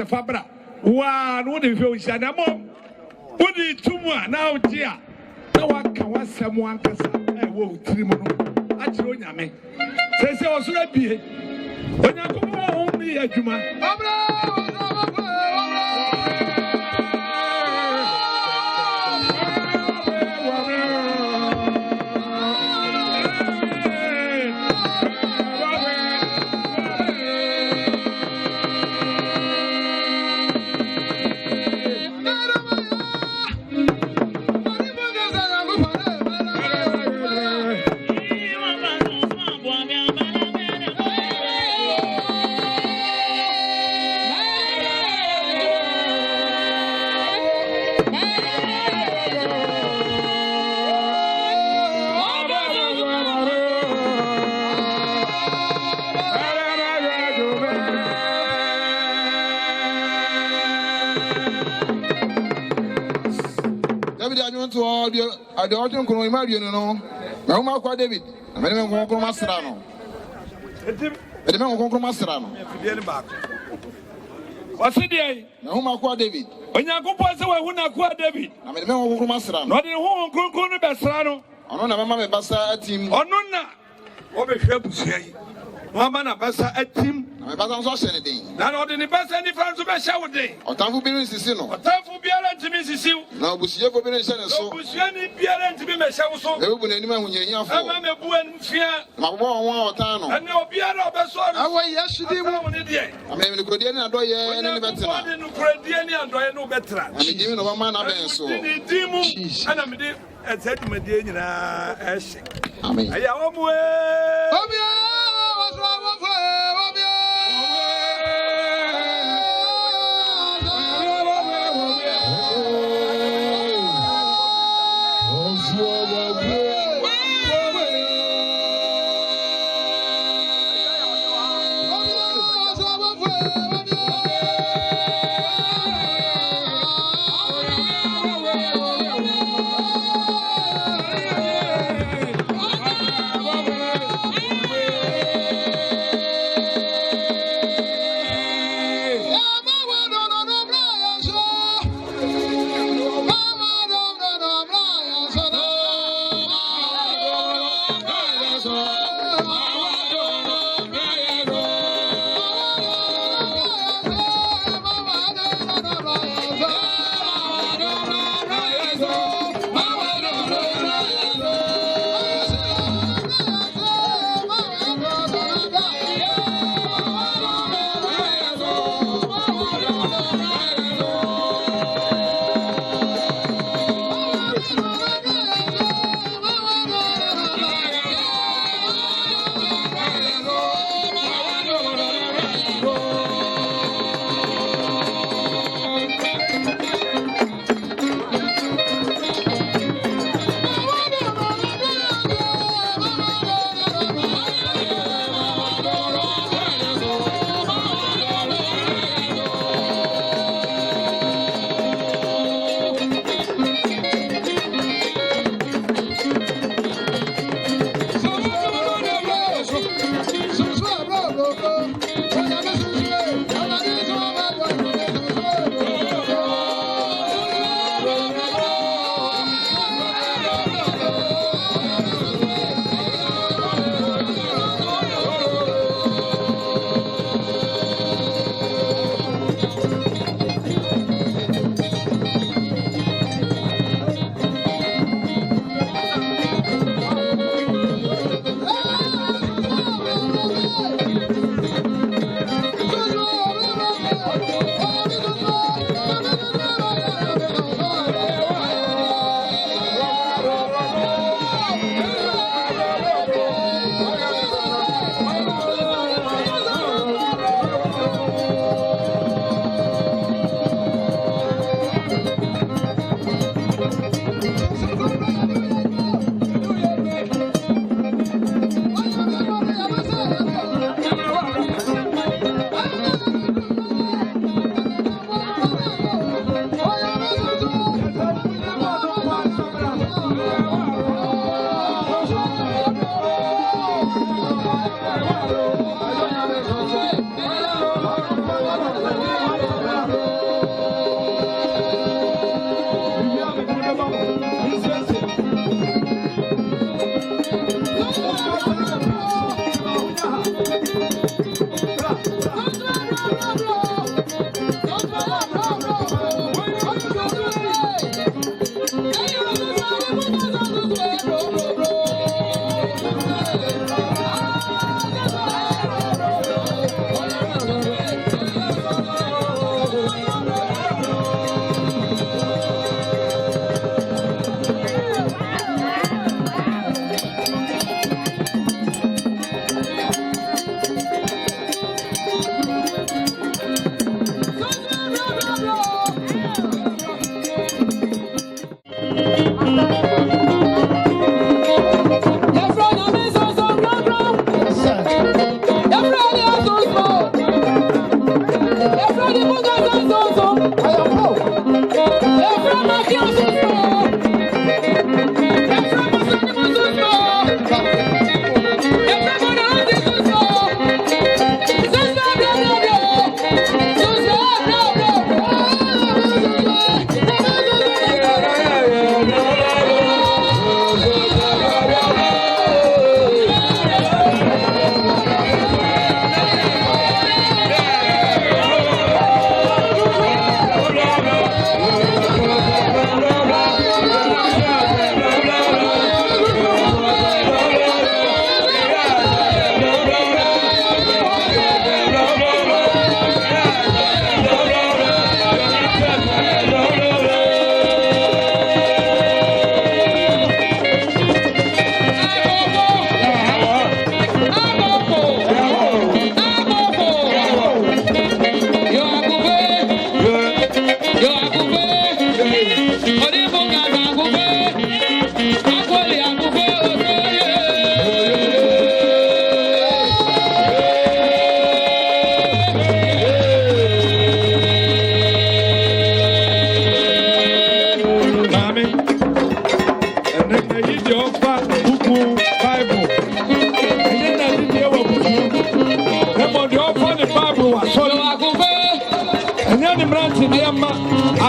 Fabra, Wa no de hwe ohyana mom. Wodi tumu a na oji a na waka wasem wankasa wo tirim no a kire onyame. Se osura bie. Onyankopɔn ho mi adwuma. I don't know who you know. No, my David. I mean, I'm going to Mastrano. I don't know who Mastrano. What's the day? No, my David. When you go pass away, who not quite David? I mean, no who Mastrano. Not in whom Kuno Bastrano. I don't know, Mamma Bassa team. Or none. What a ship say. Mamma Bassa at team. I don't know anything. Not in the best any friends of a shower day. Or time for being Sicino. Or time for Biaran to Mrs. You. No, Busia for being so. So, Busiani Biaran to be my shower. There will be anyone when you're for. I'm a boo and fear. My one time. I know Biara Basson. I was yesterday. I mean, the Codian and Doya and the veteran. No better. I'm giving a man a man so. And I'm at Medina. I mean, I am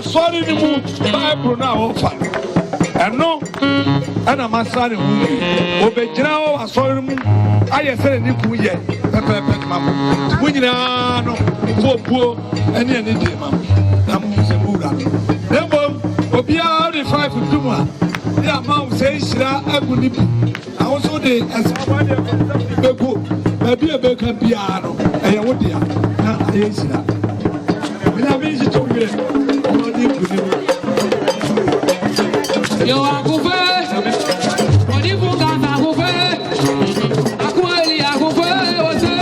Sorry, the move, Bible now. And no, and I'm a son who obey now. I saw him. I said, Nipuya, Mamma. When you know, poor, and any day, Mamma. I'm a Buddha. Never, Obia, the 5 to 2. Yeah, Mom says, I would I also did as somebody maybe a baker piano. And I would, yeah, I see that. When I visit to you. Yo, I go back. What if you got that go back? I go back. What's it?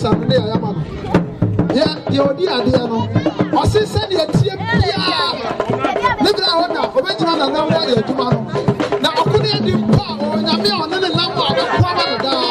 Sunday, I am. Yeah, the idea, or since send your team. Live around now, original and now, tomorrow. Now, I couldn't do power, and I'm on another number of